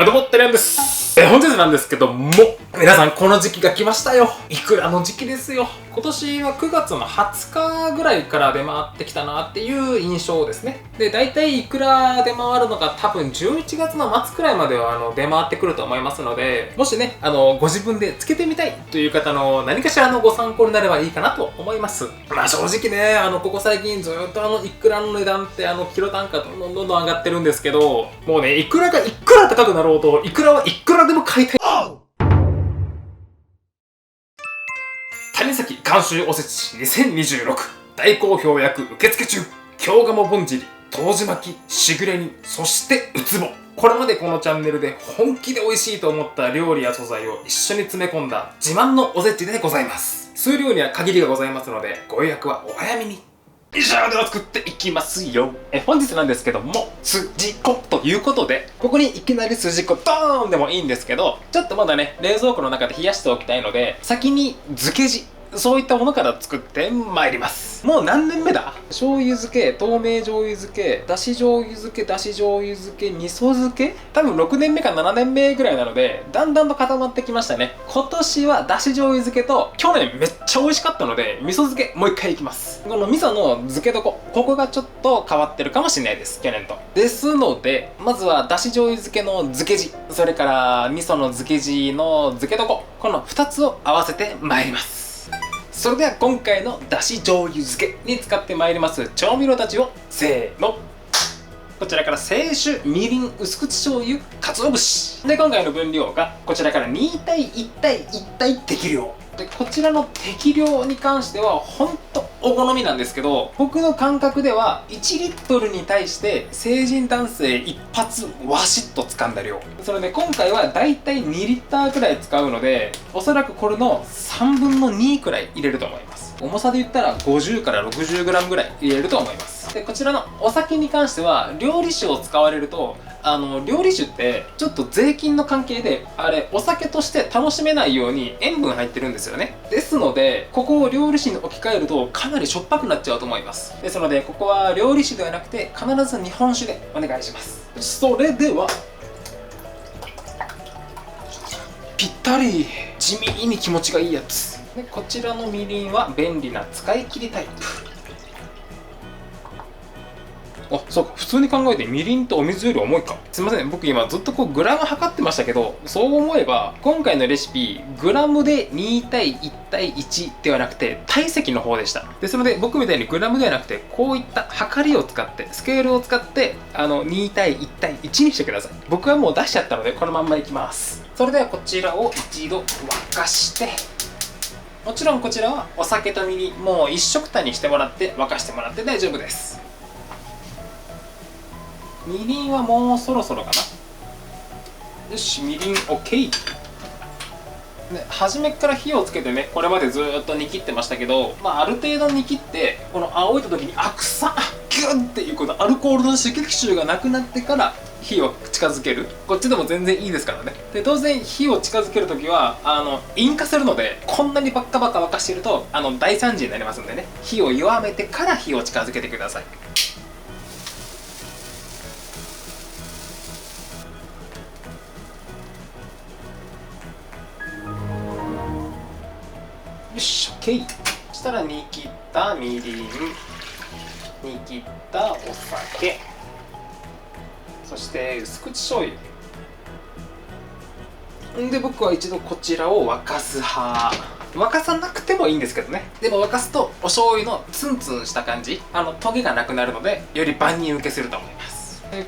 どうもってるんです。本日なんですけども、皆さんこの時期が来ましたよ。イクラの時期ですよ。今年は9月の20日ぐらいから出回ってきたなっていう印象ですね。で、大体イクラ出回るのが多分11月の末くらいまでは出回ってくると思いますので、もしね、ご自分でつけてみたいという方の何かしらのご参考になればいいかなと思います。まあ正直ね、ここ最近ずっとイクラの値段ってキロ単価どんどん上がってるんですけど、もうね、イクラがいくら高くなろうと、イクラはいくらでも買いたい。谷崎監修おせち2026大好評役受付中。京鴨ぼんじり、湯治巻き、しぐれ煮、そしてウツボ。これまでこのチャンネルで本気で美味しいと思った料理や素材を一緒に詰め込んだ自慢のおせちでございます。数量には限りがございますので、ご予約はお早めに。以上では作っていきますよ。本日なんですけども、すじこということで、ここにいきなりすじこドーンでもいいんですけど、ちょっとまだね、冷蔵庫の中で冷やしておきたいので、先に漬け地、そういったものから作ってまいります。もう何年目だ？醤油漬け、透明醤油漬け、だし醤油漬け、だし醤油漬け、味噌漬け、多分6年目か7年目ぐらいなので、だんだんと固まってきましたね。今年はだし醤油漬けと、去年めっちゃ美味しかったので、味噌漬けもう一回いきます。この味噌の漬け床、ここがちょっと変わってるかもしれないです、去年と。ですので、まずはだし醤油漬けの漬け地、それから味噌の漬け地の漬け床、この2つを合わせてまいります。それでは今回のだし醤油漬けに使ってまいります調味料たちをせーの。こちらから清酒、みりん、薄口醤油、鰹節で、今回の分量がこちらから2対1対1対適量で、こちらの適量に関してはほんとお好みなんですけど、僕の感覚では1リットルに対して成人男性一発ワシッと掴んだ量。それで今回はだいたい2リッターくらい使うので、おそらくこれの3分の2くらい入れると思います。重さで言ったら50から 60g ぐらい入れると思います。で、こちらのお酒に関しては料理酒を使われると、料理酒ってちょっと税金の関係であれお酒として楽しめないように塩分入ってるんですよね。ですのでここを料理酒に置き換えるとかなりしょっぱくなっちゃうと思います。ですのでここは料理酒ではなくて必ず日本酒でお願いします。それではぴったり、地味に気持ちがいいやつで、こちらのみりんは便利な使い切りタイプ。あ、そうか、普通に考えてみりんとお水より重いか。すいません、僕今ずっとグラム測ってましたけど、そう思えば今回のレシピグラムで2対1対1ではなくて体積の方でした。ですので僕みたいにグラムではなくてこういった測りを使ってスケールを使って2対1対1にしてください。僕はもう出しちゃったのでこのまんまいきます。それではこちらを一度沸かして、もちろんこちらはお酒とみりんもう一緒くたにしてもらって沸かしてもらって大丈夫です。みりんはもうそろそろかな。よし、みりん OK で、初めから火をつけてね、これまでずーっと煮切ってましたけど、ある程度煮切ってこの青いた時に臭っギュンっていうこのアルコールの刺激臭がなくなってから火を近づける。こっちでも全然いいですからね。で、当然火を近づける時は引火するので、こんなにバッカバカ沸かしてると大惨事になりますんでね、火を弱めてから火を近づけてください。よし、OK。そしたら煮切ったみりん、煮切ったお酒、そして薄口醤油で、僕は一度こちらを沸かす派。沸かさなくてもいいんですけどね。でも沸かすとお醤油のツンツンした感じ、トゲがなくなるのでより万人受けすると思います。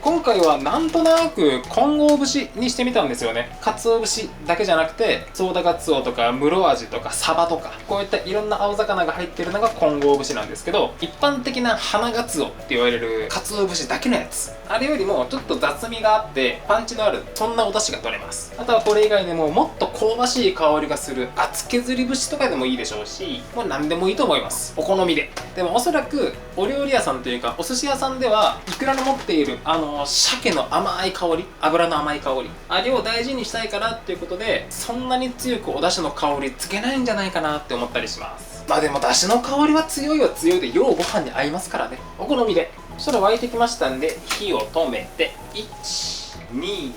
今回はなんとなく混合節にしてみたんですよね。鰹節だけじゃなくてソウダガツオとか室アジとかサバとか、こういったいろんな青魚が入っているのが混合節なんですけど、一般的な花ガツオって言われる鰹節だけのやつ、あれよりもちょっと雑味があってパンチのある、そんなお出汁が取れます。あとはこれ以外にももっと香ばしい香りがする厚削り節とかでもいいでしょうし、もう何でもいいと思います、お好みで。でもおそらくお料理屋さんというかお寿司屋さんではイクラの持っている鮭の甘い香り、油の甘い香り、あれを大事にしたいからっていうことで、そんなに強くお出汁の香りつけないんじゃないかなって思ったりします。でも出汁の香りは強いは強いで、ようご飯に合いますからね、お好みで。そしたら沸いてきましたんで火を止めて、1、2、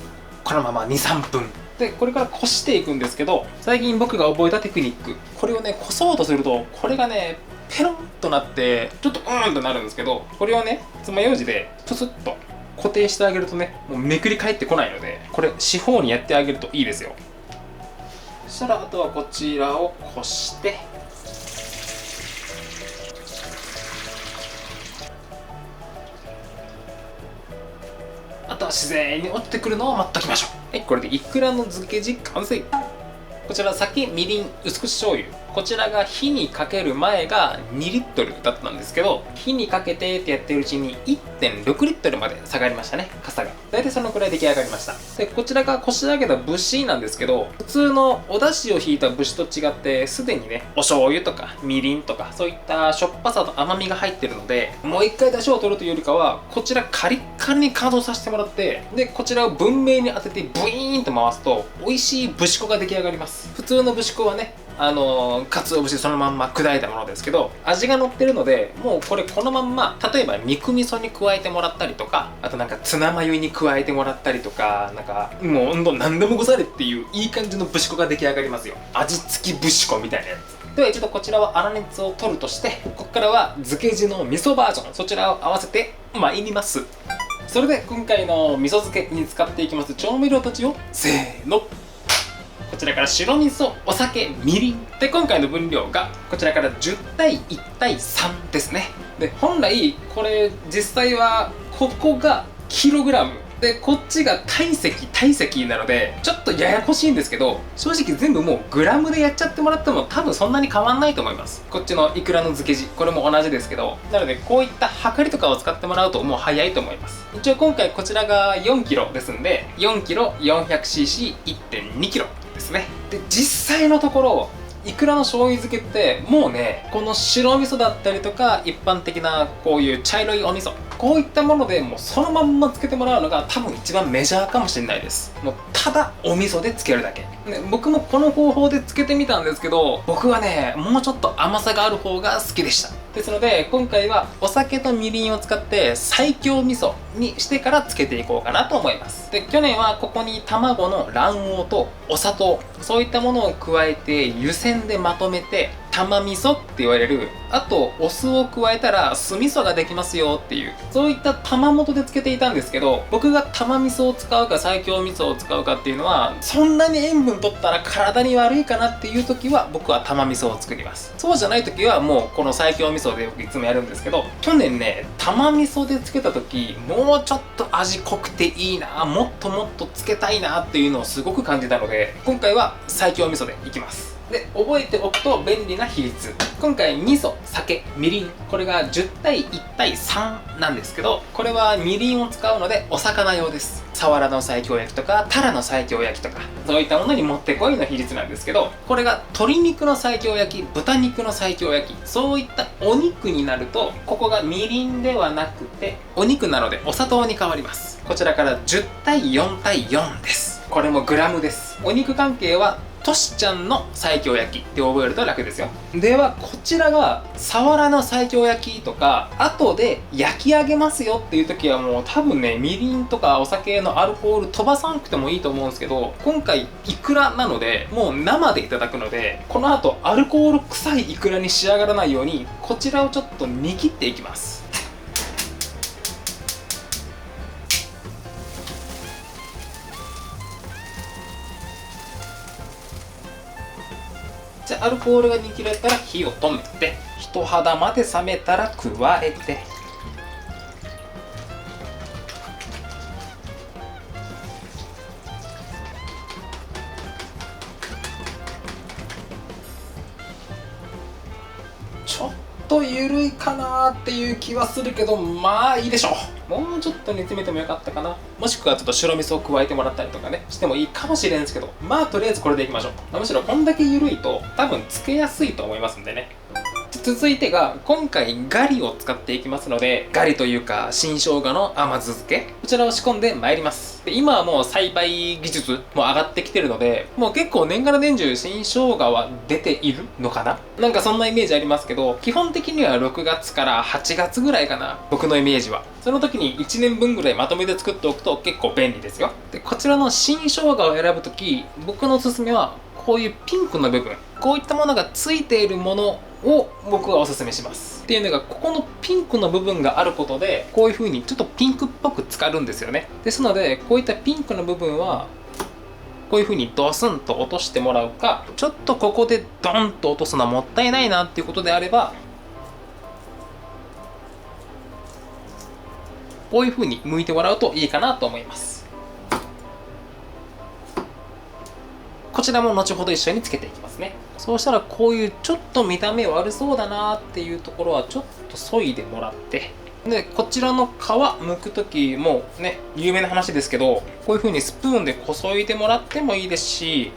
ここのまま2、3分でこれからこしていくんですけど、最近僕が覚えたテクニック、これをねこそうとするとこれがねペロンとなってちょっととなるんですけど、これをね爪楊枝でプスッと固定してあげるとね、もうめくり返ってこないので、これ四方にやってあげるといいですよ。そしたらあとはこちらをこして、あとは自然に落ちてくるのを待っときましょう。はい、これでイクラの漬け地完成。こちら酒、みりん、薄口醤油、こちらが火にかける前が2リットルだったんですけど、火にかけてってやってるうちに 1.6 リットルまで下がりましたね、傘が。大体そのくらい出来上がりました。でこちらがこし上げた節子なんですけど、普通のお出汁を引いた節と違ってすでにねお醤油とかみりんとかそういったしょっぱさと甘みが入ってるので、もう一回出汁を取るというよりかはこちらカリッカリに乾燥させてもらって、でこちらを文明に当ててブイーンと回すと美味しい節子が出来上がります。普通の節子はね鰹節そのまんま砕いたものですけど、味が乗ってるので、もうこれこのまんま例えば肉味噌に加えてもらったりとか、あとなんかツナマヨに加えてもらったりとか、なんかもうほんと何でもござれっていういい感じの節子が出来上がりますよ。味付き節子みたいなやつでは、一度こちらは粗熱を取るとして、ここからは漬け地の味噌バージョン、そちらを合わせて参ります。それで今回の味噌漬けに使っていきます調味料たちをせーの、こちらから白味噌、お酒、みりんで、今回の分量がこちらから10対1対3ですね。で本来これ実際はここがキログラムでこっちが体積なのでちょっとややこしいんですけど、正直全部もうグラムでやっちゃってもらっても多分そんなに変わんないと思います。こっちのイクラの漬け地、これも同じですけど、なのでこういった量りとかを使ってもらうともう早いと思います。一応今回こちらが 4kg ですんで 4kg 400cc1.2kg ですね。で実際のところイクラの醤油漬けってもうね、この白味噌だったりとか一般的なこういう茶色いお味噌、こういったものでもうそのまんま漬けてもらうのが多分一番メジャーかもしれないです。もうただお味噌で漬けるだけ、ね、僕もこの方法で漬けてみたんですけど、僕はねもうちょっと甘さがある方が好きでした。ですので今回はお酒とみりんを使って最強味噌にしてから漬けていこうかなと思います。で去年はここに卵の卵黄とお砂糖、そういったものを加えて湯煎でまとめて玉味噌って言われる、あとお酢を加えたら酢味噌ができますよっていう、そういった玉元で漬けていたんですけど、僕が玉味噌を使うか最強味噌を使うかっていうのは、そんなに塩分取ったら体に悪いかなっていう時は僕は玉味噌を作ります。そうじゃない時はもうこの最強味噌で僕いつもやるんですけど、去年ね玉味噌で漬けた時もうちょっと味濃くていいな、もっともっと漬けたいなっていうのをすごく感じたので、今回は最強味噌でいきます。で覚えておくと便利な比率、今回味噌、酒、みりん、これが10対1対3なんですけど、これはみりんを使うのでお魚用です。サワラの西京焼きとかタラの西京焼きとかそういったものにもってこいの比率なんですけど、これが鶏肉の西京焼き、豚肉の西京焼き、そういったお肉になるとここがみりんではなくてお肉なのでお砂糖に変わります。こちらから10対4対4です。これもグラムです。お肉関係はトシちゃんの西京焼きって覚えると楽ですよ。ではこちらがサワラの西京焼きとか後で焼き上げますよっていう時はもう多分ねみりんとかお酒のアルコール飛ばさなくてもいいと思うんですけど、今回イクラなのでもう生でいただくので、この後アルコール臭いイクラに仕上がらないようにこちらをちょっと煮切っていきます。アルコールが煮切れたら火を止めて、人肌まで冷めたら加えて、ちょっと緩いかなーっていう気はするけど、まあいいでしょう。もうちょっと煮詰めてもよかったかな。もしくはちょっと白味噌を加えてもらったりとかねしてもいいかもしれんですけど、まあとりあえずこれでいきましょう。むしろこんだけ緩いと多分つけやすいと思いますんでね。続いてが今回ガリを使っていきますので、ガリというか新生姜の甘酢漬け、こちらを仕込んでまいります。で今はもう栽培技術も上がってきてるので、もう結構年がら年中新生姜は出ているのかな、なんかそんなイメージありますけど、基本的には6月から8月ぐらいかな、僕のイメージは。その時に1年分ぐらいまとめて作っておくと結構便利ですよ。でこちらの新生姜を選ぶ時、僕のおすすめはこういうピンクの部分、こういったものがついているものを僕はおすすめします。っていうのが、ここのピンクの部分があることでこういう風にちょっとピンクっぽく浸かるんですよね。ですのでこういったピンクの部分はこういう風にドスンと落としてもらうか、ちょっとここでドンと落とすのはもったいないなっていうことであれば、こういう風に剥いてもらうといいかなと思います。こちらも後ほど一緒につけていきますね。そうしたらこういうちょっと見た目悪そうだなっていうところはちょっと削いでもらって、でこちらの皮剥く時もね、有名な話ですけど、こういう風にスプーンでこそいでもらってもいいですし、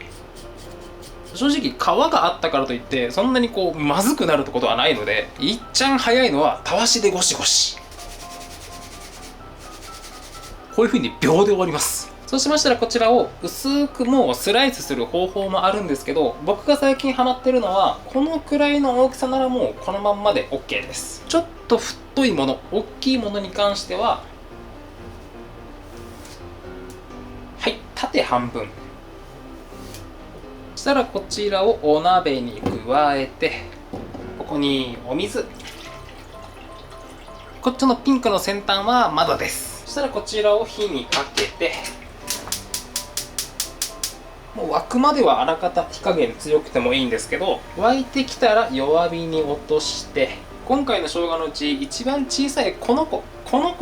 正直皮があったからといってそんなにこうまずくなるってことはないので、いっちゃん早いのはたわしでゴシゴシ、こういう風に秒で終わります。そうしましたらこちらを薄くもうスライスする方法もあるんですけど、僕が最近ハマってるのはこのくらいの大きさならもうこのまんまで OK です。ちょっと太いもの、大きいものに関しては、はい、縦半分。そしたらこちらをお鍋に加えて、ここにお水、こっちのピンクの先端はまだです。そしたらこちらを火にかけて、もう沸くまではあらかた火加減強くてもいいんですけど、沸いてきたら弱火に落として、今回の生姜のうち一番小さいこの子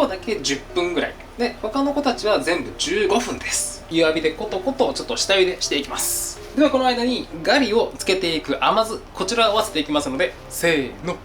だけ10分ぐらいで、他の子たちは全部15分です。弱火でコトコトちょっと下茹でしていきます。ではこの間にガリをつけていく甘酢、こちらを合わせていきますので、せーの。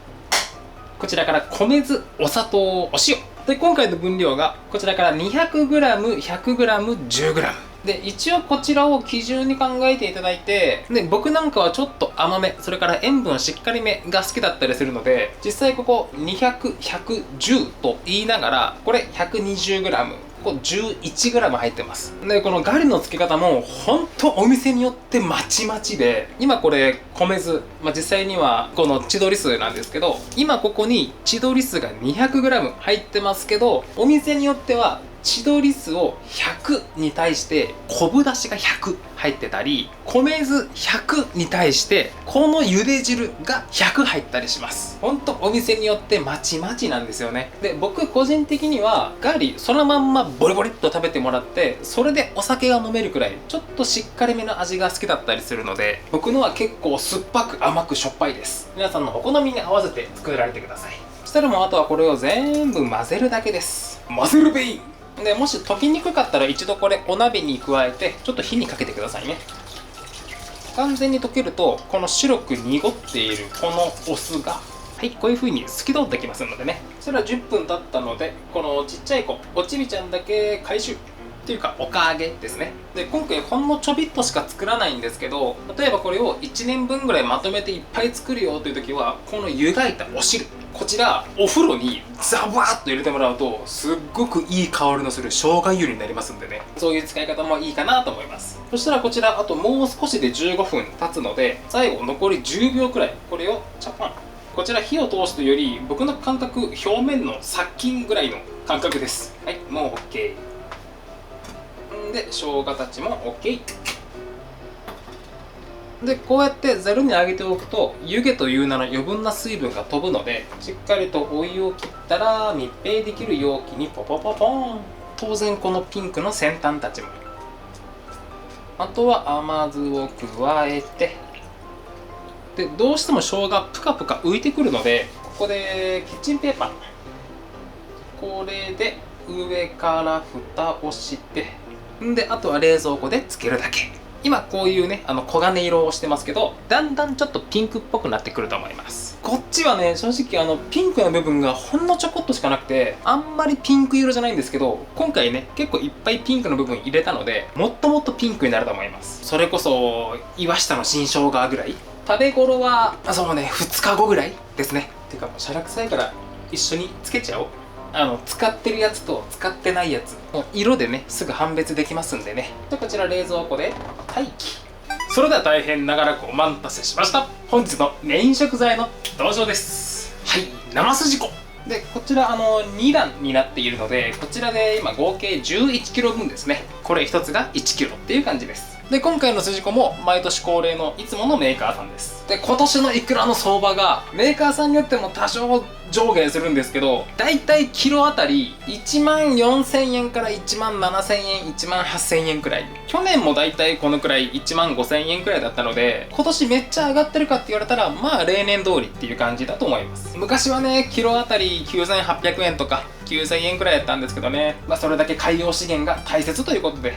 こちらから米酢、お砂糖、お塩で、今回の分量がこちらから 200g、100g、10gで、一応こちらを基準に考えていただいて、で僕なんかはちょっと甘め、それから塩分しっかりめが好きだったりするので、実際ここ200、110と言いながら、これ 120g、ここ 11g 入ってます。でこのガリの付け方もほんとお店によってまちまちで、今これ米酢、実際にはこの千鳥酢なんですけど、今ここに千鳥酢が 200g 入ってますけど、お店によっては千鳥酢を100に対して昆布だしが100入ってたり、米酢100に対してこの茹で汁が100入ったりします。ほんとお店によってまちまちなんですよね。で僕個人的にはガリそのまんまボリボリっと食べてもらって、それでお酒が飲めるくらいちょっとしっかりめの味が好きだったりするので、僕のは結構酸っぱく甘くしょっぱいです。皆さんのお好みに合わせて作られてください。そしたらもうあとはこれを全部混ぜるだけです。混ぜるべい。でもし溶きにくかったら一度これお鍋に加えてちょっと火にかけてくださいね。完全に溶けるとこの白く濁っているこのお酢が、はい、こういう風に透き通ってきますのでね。それは10分経ったので、このちっちゃい子おちびちゃんだけ回収っていうかおかあげですね。で今回ほんのちょびっとしか作らないんですけど、例えばこれを1年分ぐらいまとめていっぱい作るよという時は、この湯がいたお汁、こちらお風呂にザバーッと入れてもらうとすっごくいい香りのする生姜湯になりますんでね、そういう使い方もいいかなと思います。そしたらこちらあともう少しで15分経つので、最後残り10秒くらいこれをチャパン。こちら火を通すというより僕の感覚、表面の殺菌ぐらいの感覚です。はい、もう OK で、生姜たちも OK で、こうやってざるにあげておくと湯気という名の余分な水分が飛ぶので、しっかりとお湯を切ったら密閉できる容器にポポポポーン。当然このピンクの先端たちも、あとは甘酢を加えて、でどうしても生姜プカプカ浮いてくるので、ここでキッチンペーパー、これで上から蓋をして、であとは冷蔵庫でつけるだけ。今こういうね黄金色をしてますけど、だんだんちょっとピンクっぽくなってくると思います。こっちはね正直ピンクの部分がほんのちょこっとしかなくて、あんまりピンク色じゃないんですけど、今回ね結構いっぱいピンクの部分入れたので、もっともっとピンクになると思います。それこそ岩下の新生姜ぐらい。食べ頃はそうね2日後ぐらいですね。てかもうしゃらくさいから一緒につけちゃおう。使ってるやつと使ってないやつもう色でねすぐ判別できますんでね。でこちら冷蔵庫で待機。それでは大変長らくお待たせしました。本日のメイン食材の登場です。はい、生すじこで、こちら2段になっているので、こちらで今合計 11kg 分ですね。これ1つが 1kg っていう感じです。で今回のすじこも毎年恒例のいつものメーカーさんです。で今年のイクラの相場がメーカーさんによっても多少上下するんですけど、だいたいキロあたり1万4000円から1万7000円1万8000円くらい。去年もだいたいこのくらい1万5000円くらいだったので、今年めっちゃ上がってるかって言われたらまあ例年通りっていう感じだと思います。昔はねキロあたり9800円とか9000円くらいだったんですけどね、それだけ海洋資源が大切ということで。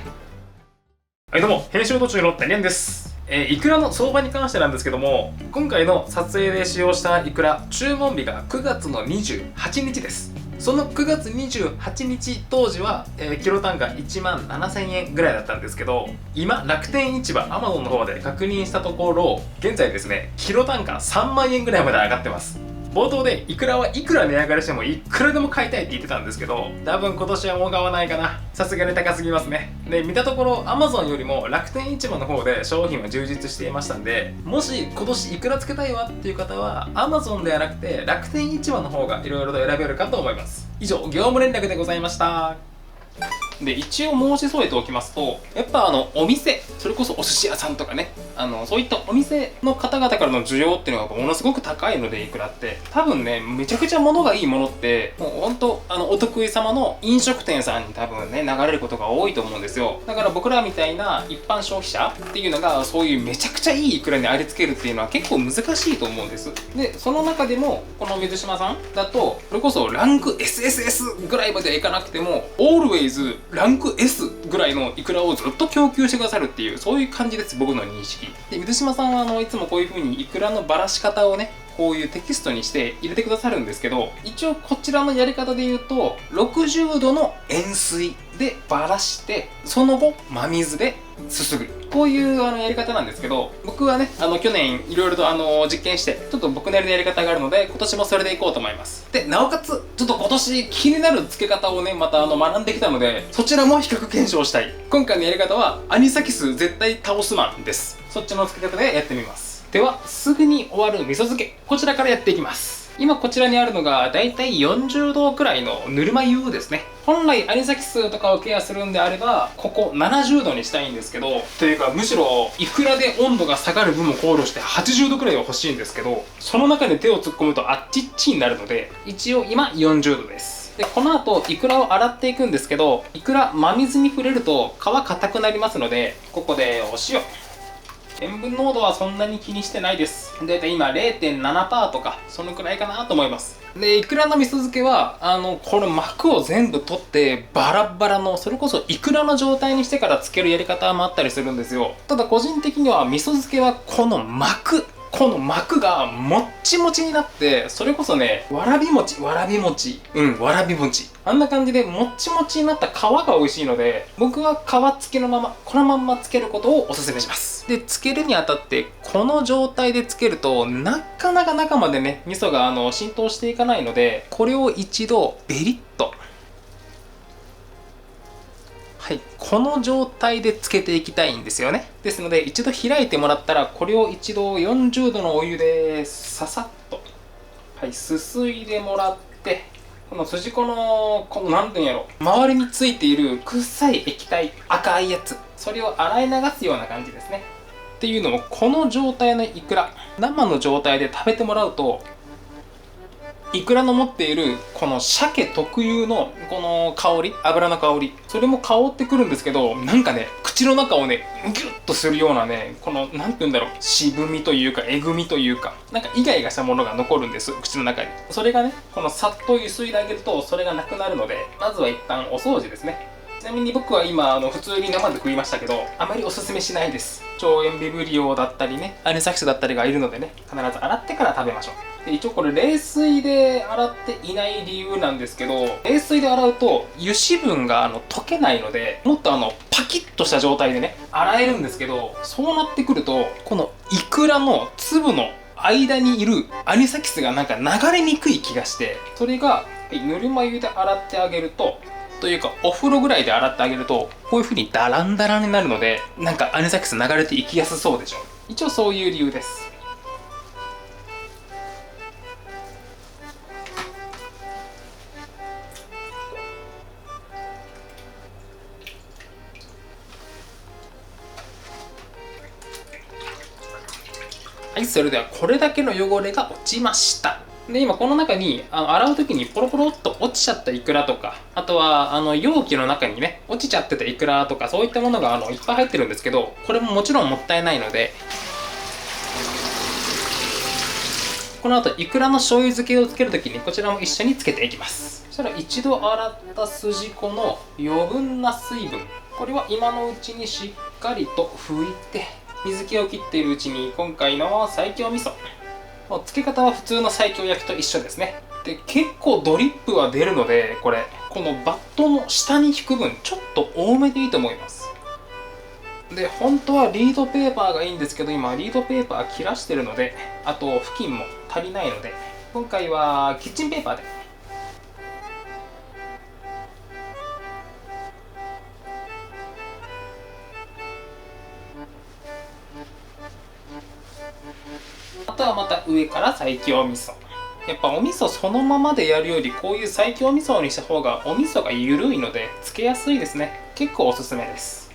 はいどうも、編集途中のてにゃんです。イクラの相場に関してなんですけども、今回の撮影で使用したイクラ、注文日が9月の28日です。その9月28日当時は、キロ単価1万7000円ぐらいだったんですけど、今楽天市場 Amazon の方で確認したところ、現在ですねキロ単価3万円ぐらいまで上がってます。冒頭でイクラはいくら値上がりしてもいくらでも買いたいって言ってたんですけど、多分今年はもう買わないかな。さすがに高すぎますね。で見たところ Amazon よりも楽天市場の方で商品は充実していましたんで、もし今年イクラつけたいわっていう方は Amazon ではなくて楽天市場の方がいろいろと選べるかと思います。以上業務連絡でございました。で一応申し添えておきますと、やっぱお店、それこそお寿司屋さんとかね、そういったお店の方々からの需要っていうのがものすごく高いので、イクラって多分ねめちゃくちゃ物がいいものってもうほんとお得意様の飲食店さんに多分ね流れることが多いと思うんですよ。だから僕らみたいな一般消費者っていうのがそういうめちゃくちゃいいイクラにありつけるっていうのは結構難しいと思うんです。でその中でもこの水島さんだと、それこそランク SSS ぐらいまではいかなくても Alwaysランク S ぐらいのイクラをずっと供給してくださるっていう、そういう感じです、僕の認識で。水島さんはいつもこういう風にイクラのばらし方をねこういうテキストにして入れてくださるんですけど、一応こちらのやり方で言うと60度の塩水でばらして、その後真水ですすぐ、こういうやり方なんですけど、僕はね去年いろいろと実験してちょっと僕なりのやり方があるので、今年もそれでいこうと思います。でなおかつちょっと今年気になる付け方をねまた学んできたので、そちらも比較検証したい。今回のやり方はアニサキス絶対倒すマンです。そっちの付け方でやってみます。ではすぐに終わる味噌漬け、こちらからやっていきます。今こちらにあるのがだいたい40度くらいのぬるま湯ですね。本来アニサキスとかをケアするんであればここ70度にしたいんですけど、というかむしろいくらで温度が下がる分も考慮して80度くらいは欲しいんですけど、その中で手を突っ込むとあっちっちになるので、一応今40度です。でこの後イクラを洗っていくんですけど、イクラ真水に触れると皮硬くなりますので、ここでお塩、塩分濃度はそんなに気にしてないです。だいたい今 0.7% とかそのくらいかなと思います。でイクラの味噌漬けはこの膜を全部取ってバラバラの、それこそイクラの状態にしてから漬けるやり方もあったりするんですよ。ただ個人的には味噌漬けはこの膜がもっちもちになって、それこそねわらび餅あんな感じでもっちもちになった皮が美味しいので、僕は皮付きのままこのまんま漬けることをおすすめします。で漬けるにあたってこの状態で漬けるとなかなか中までね味噌が浸透していかないので、これを一度ベリッと、はい、この状態でつけていきたいんですよね。ですので一度開いてもらったら、これを一度40度のお湯でささっと、はい、すすいでもらって、この筋子の何ていうんやろ、周りについている臭い液体、赤いやつ、それを洗い流すような感じですね。っていうのもこの状態のイクラ、生の状態で食べてもらうと、イクラの持っているこの鮭特有のこの香り、油の香り、それも香ってくるんですけど、なんかね口の中をねギュッとするようなね、このなんて言うんだろう、渋みというかえぐみというか、なんかイガイガしたものが残るんです、口の中に。それがねこのさっとゆすいであげるとそれがなくなるので、まずは一旦お掃除ですね。ちなみに僕は今普通に生で食いましたけど、あまりおすすめしないです。超塩ビブリオだったりね、アニサキスだったりがいるのでね、必ず洗ってから食べましょう。で一応これ冷水で洗っていない理由なんですけど、冷水で洗うと油脂分が溶けないので、もっとパキッとした状態でね洗えるんですけど、そうなってくるとこのイクラの粒の間にいるアニサキスがなんか流れにくい気がして、それがはい、ぬるま湯で洗ってあげると、というかお風呂ぐらいで洗ってあげると、こういう風にダランダランになるので、なんかアニサキス流れていきやすそうでしょ。一応そういう理由です。はい、それではこれだけの汚れが落ちました。で、今この中に洗う時にポロポロっと落ちちゃったイクラとか、あとは容器の中にね落ちちゃってたイクラとか、そういったものがいっぱい入ってるんですけど、これももちろんもったいないので、この後イクラの醤油漬けをつける時にこちらも一緒につけていきます。そしたら一度洗った筋子の余分な水分、これは今のうちにしっかりと拭いて、水気を切っているうちに今回の西京味噌、つけ方は普通の西京焼きと一緒ですね。で、結構ドリップは出るので、このバットの下に引く分ちょっと多めでいいと思います。で、本当はリードペーパーがいいんですけど、今リードペーパー切らしてるので、あと布巾も足りないので、今回はキッチンペーパーで。あとはまた上から西京味噌。やっぱお味噌そのままでやるより、こういう西京味噌にした方がお味噌が緩いのでつけやすいですね。結構おすすめです。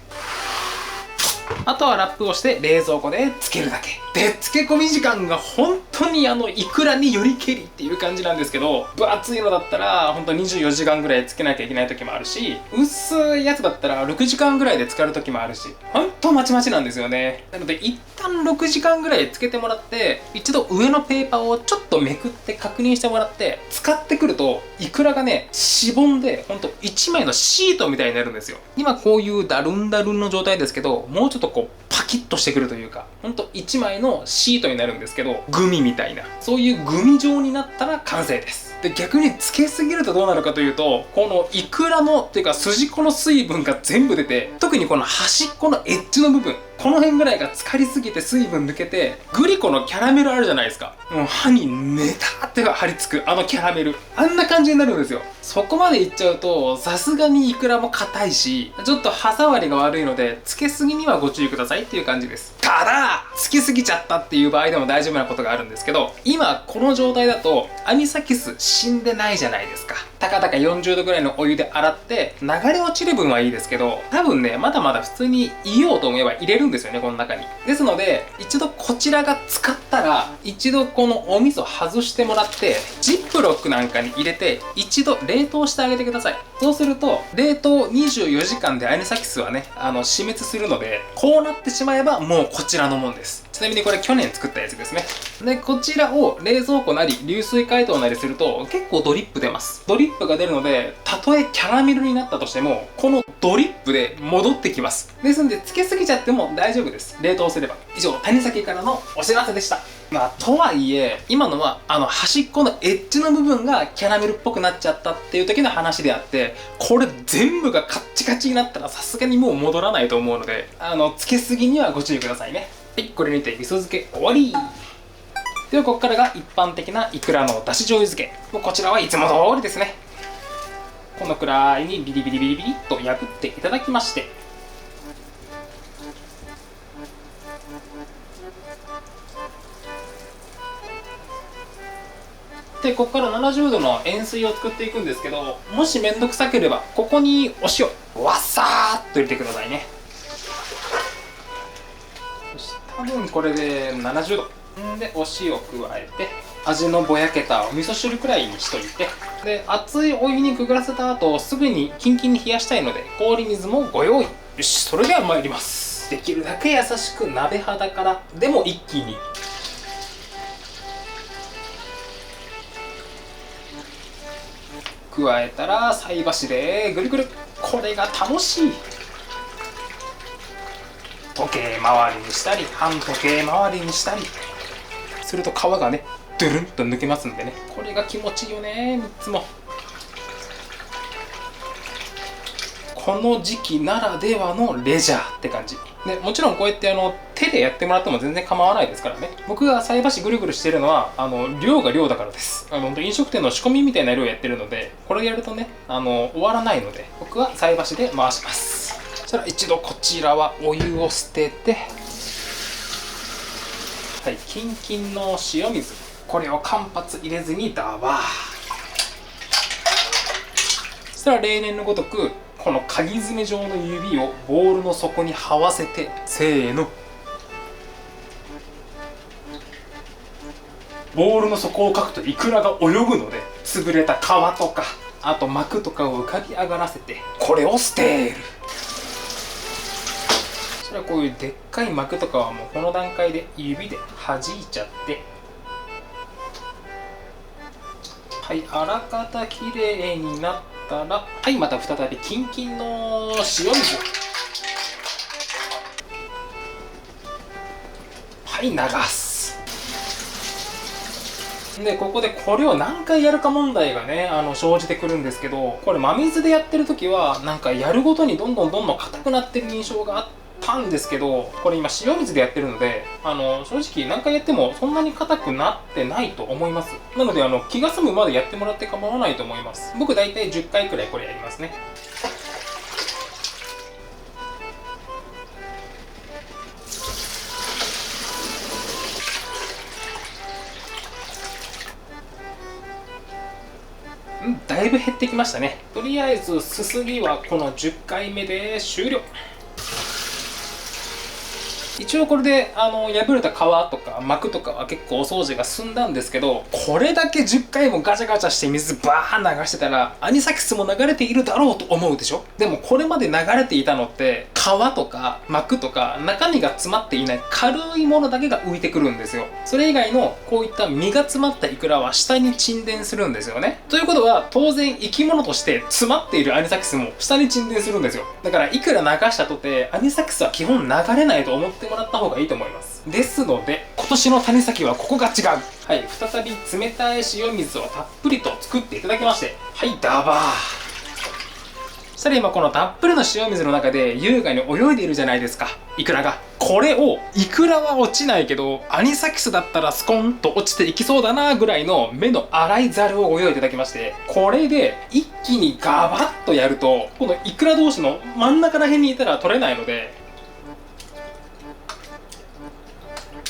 あとはラップをして冷蔵庫で漬けるだけで、漬け込み時間が本当にイクラによりけりっていう感じなんですけど、分厚いのだったら本当24時間ぐらい漬けなきゃいけない時もあるし、薄いやつだったら6時間ぐらいで漬かる時もあるし、本当まちまちなんですよね。なので一旦6時間ぐらい漬けてもらって、一度上のペーパーをちょっとめくって確認してもらって、使ってくるとイクラがねしぼんで、本当1枚のシートみたいになるんですよ。今こういうダルンダルンの状態ですけど、もうちょっとこうパキッとしてくるというか、ほんと1枚のシートになるんですけど、グミみたいな、そういうグミ状になったら完成です。で、逆につけすぎるとどうなるかというと、このイクラのっていうか筋子の水分が全部出て、特にこの端っこのエッジの部分、この辺ぐらいが浸かりすぎて水分抜けて、グリコのキャラメルあるじゃないですか。もう歯にネタって張り付くキャラメル、あんな感じになるんですよ。そこまでいっちゃうとさすがにイクラも硬いし、ちょっと歯触りが悪いので、つけすぎにはご注意くださいっていう感じです。ただつけすぎちゃったっていう場合でも大丈夫なことがあるんですけど、今この状態だとアニサキス死んでないじゃないですか。たかだか40度ぐらいのお湯で洗って流れ落ちる分はいいですけど、多分ねまだまだ普通にいようと思えば入れるんですよね、この中に。ですので一度こちらが使ったら、一度このお味噌外してもらって、ジップロックなんかに入れて一度冷凍してあげてください。そうすると冷凍24時間でアニサキスはね死滅するので、こうなってしまえばもうこちらのもんです。ちなみにこれ去年作ったやつですね。で、こちらを冷蔵庫なり流水解凍なりすると結構ドリップ出ます。ドリップが出るので、たとえキャラメルになったとしてもこのドリップで戻ってきます。ですんでつけすぎちゃっても大丈夫です。冷凍すれば。以上、谷崎からのお知らせでした。とはいえ今のは端っこのエッジの部分がキャラメルっぽくなっちゃったっていう時の話であって、これ全部がカッチカチになったらさすがにもう戻らないと思うので、つけすぎにはご注意くださいね。はい、これにて味噌漬け終わり。ではここからが一般的なイクラのだし醤油漬け。こちらはいつも通りですね。このくらいにビリビリビリビリっと破っていただきまして、でここから70度の塩水を作っていくんですけど、もしめんどくさければここにお塩わっさーっと入れてくださいね。多分これで70度でお塩加えて、味のぼやけたお味噌汁くらいにしといて、で熱いお湯にくぐらせた後すぐにキンキンに冷やしたいので氷水もご用意。よし、それでは参ります。できるだけ優しく鍋肌から、でも一気に加えたら菜箸でぐるぐる。これが楽しい。時計回りにしたり半時計回りにしたりすると皮がねドゥルンと抜けますんでね、これが気持ちいいよね。3つもこの時期ならではのレジャーって感じで、もちろんこうやって手でやってもらっても全然構わないですからね。僕が菜箸ぐるぐるしてるのは量が量だからです。飲食店の仕込みみたいな量やってるので、これやるとね終わらないので、僕は菜箸で回します。そしたら一度こちらはお湯を捨てて、はい、キンキンの塩水、これを間髪入れずにダバー。そしたら例年のごとくこの鍵爪状の指をボウルの底に這わせて、せーの、ボウルの底をかくとイクラが泳ぐので、潰れた皮とかあと膜とかを浮かび上がらせて、これを捨てる。そしたらこういうでっかい膜とかはもうこの段階で指で弾いちゃって、はい、あらかたきれいになったら、はい、また再びキンキンの塩水、はい、流す。でここでこれを何回やるか問題がね生じてくるんですけど、これ真水でやってる時はなんかやるごとにどんどん硬くなってる印象があったんですけど、これ今塩水でやってるので正直何回やってもそんなに硬くなってないと思います。なので気が済むまでやってもらって構わないと思います。僕大体10回くらいこれやりますね。だいぶ減ってきましたね。とりあえずすすぎはこの10回目で終了。一応これで破れた皮とか膜とかは結構お掃除が済んだんですけど、これだけ10回もガチャガチャして水バーン流してたらアニサキスも流れているだろうと思うでしょ。でもこれまで流れていたのって皮とか膜とか中身が詰まっていない軽いものだけが浮いてくるんですよ。それ以外のこういった身が詰まったイクラは下に沈殿するんですよね。ということは当然生き物として詰まっているアニサキスも下に沈殿するんですよ。だからいくら流したとてアニサキスは基本流れないと思ってもらった方がいいと思います。ですので今年の谷崎はここが違う。はい、再び冷たい塩水をたっぷりと作っていただきまして、はい、ダバー。そしたら今このたっぷりの塩水の中で優雅に泳いでいるじゃないですか、イクラが。これをイクラは落ちないけどアニサキスだったらスコンと落ちていきそうだなぐらいの目の粗いザルをご用意いただきまして、これで一気にガバッとやるとこのイクラ同士の真ん中ら辺にいたら取れないので、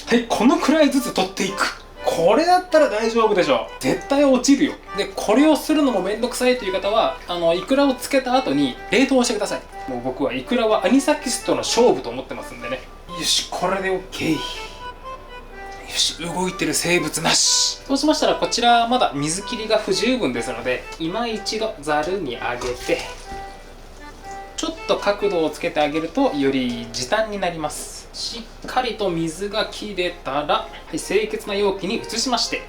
はい、このくらいずつ取っていく。これだったら大丈夫でしょ。絶対落ちるよ。でこれをするのもめんどくさいという方はイクラをつけた後に冷凍してください。もう僕はイクラはアニサキスとの勝負と思ってますんでね。よし、これで OK。 よし、動いてる生物なし。そうしましたらこちらまだ水切りが不十分ですので、今一度ざるにあげてちょっと角度をつけてあげるとより時短になります。しっかりと水が切れたら、はい、清潔な容器に移しまして、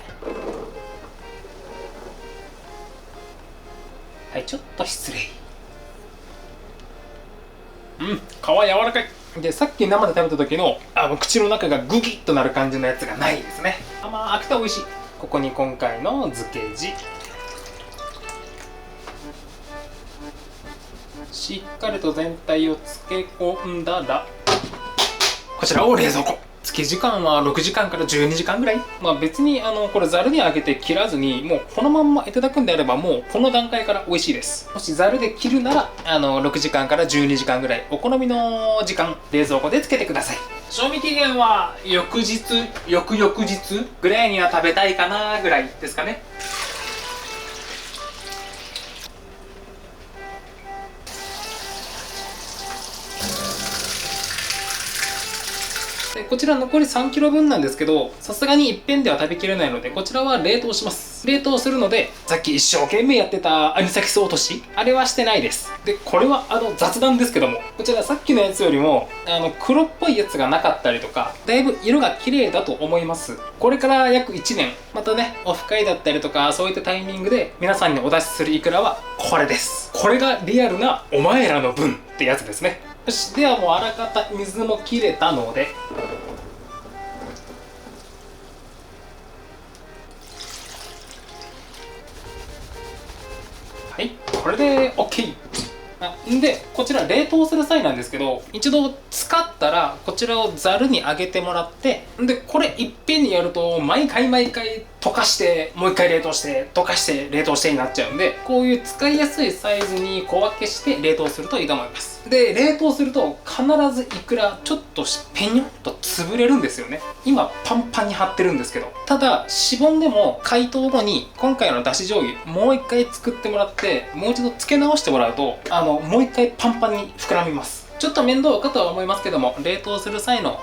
はい、ちょっと失礼。皮柔らかい。でさっき生で食べた時の口の中がグギッとなる感じのやつがないですね。甘くて美味しい。ここに今回の漬け地、しっかりと全体を漬け込んだら、こちらを冷蔵庫。漬け時間は6時間から12時間ぐらい。別にこれざるにあげて切らずにもうこのまんまいただくんであればもうこの段階から美味しいです。もしざるで切るなら6時間から12時間ぐらいお好みの時間冷蔵庫で漬けてください。賞味期限は翌日翌々日ぐらいには食べたいかなぐらいですかね。でこちら残り3キロ分なんですけど、さすがに一遍では食べきれないのでこちらは冷凍します。冷凍するのでさっき一生懸命やってたアニサキス落としあれはしてないです。でこれは雑談ですけども、こちらさっきのやつよりも黒っぽいやつがなかったりとかだいぶ色が綺麗だと思います。これから約1年またねオフ会だったりとかそういったタイミングで皆さんにお出しするイクラはこれです。これがリアルなお前らの分ってやつですね。よし、ではもうあらかた水も切れたので、はい、これで OK。でこちら冷凍する際なんですけど、一度使ったらこちらをざるに上げてもらって、でこれいっぺんにやると毎回溶かしてもう一回冷凍して溶かして冷凍してになっちゃうんで、こういう使いやすいサイズに小分けして冷凍するといいと思います。で冷凍すると必ずイクラちょっとペニョンと潰れるんですよね。今パンパンに張ってるんですけど、ただしぼんでも解凍後に今回のだし醤油もう一回作ってもらって、もう一度漬け直してもらうともう一回パンパンに膨らみます。ちょっと面倒かとは思いますけども、冷凍する際の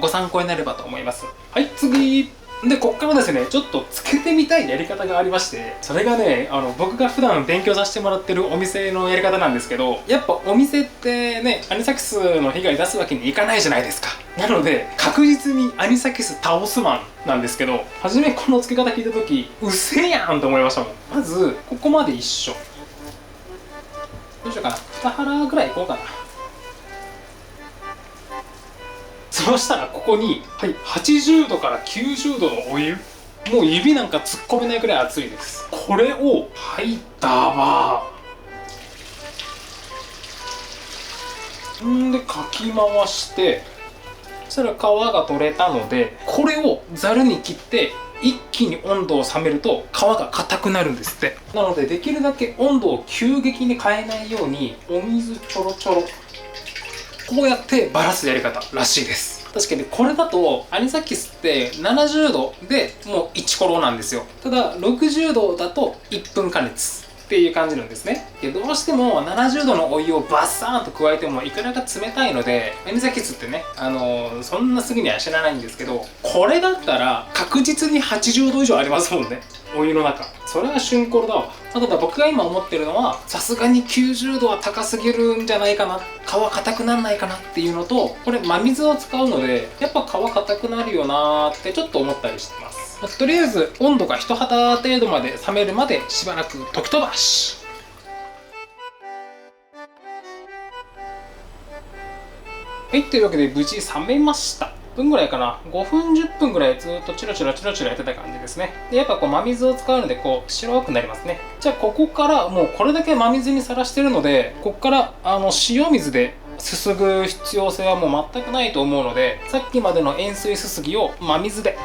ご参考になればと思います。はい、次で、こっからですね、ちょっとつけてみたいやり方がありまして、それがね、僕が普段勉強させてもらってるお店のやり方なんですけど、やっぱお店ってね、アニサキスの被害出すわけにいかないじゃないですか。なので、確実にアニサキス倒すマンなんですけど、初めこの付け方聞いた時、うせえやんと思いましたもん。まず、ここまで一緒。どうしようかな。2腹ぐらいいこうかな。そうしたらここに、はい、80度から90度のお湯、もう指なんか突っ込めないくらい熱いです。これをはいダバーんでかき回して、そしたら皮が取れたので、これをざるに切って一気に温度を冷めると皮が硬くなるんですって。なのでできるだけ温度を急激に変えないようにお水ちょろちょろ、こうやってバラすやり方らしいです。確かにこれだとアニサキスって70度でもう1コロなんですよ。ただ60度だと1分加熱っていう感じなんですね。でどうしても70度のお湯をバッサーンと加えてもイクラが冷たいので、アニサキスってね、そんなすぐには死なないんですけど、これだったら確実に80度以上ありますもんね、お湯の中。それは旬コロだわ。ただ僕が今思ってるのは、さすがに90度は高すぎるんじゃないかな、皮硬くなんないかなっていうのと、これ真水を使うのでやっぱ皮硬くなるよなーってちょっと思ったりしてます。とりあえず温度が一肌程度まで冷めるまでしばらく溶き飛ばし。はい、というわけで無事冷めました。分ぐらいかな、5分10分ぐらいずっとチロチロやってた感じですね。でやっぱこう真水を使うのでこう白くなりますね。じゃあここからもうこれだけ真水にさらしてるので、ここから塩水ですすぐ必要性はもう全くないと思うので、さっきまでの塩水すすぎを真水で。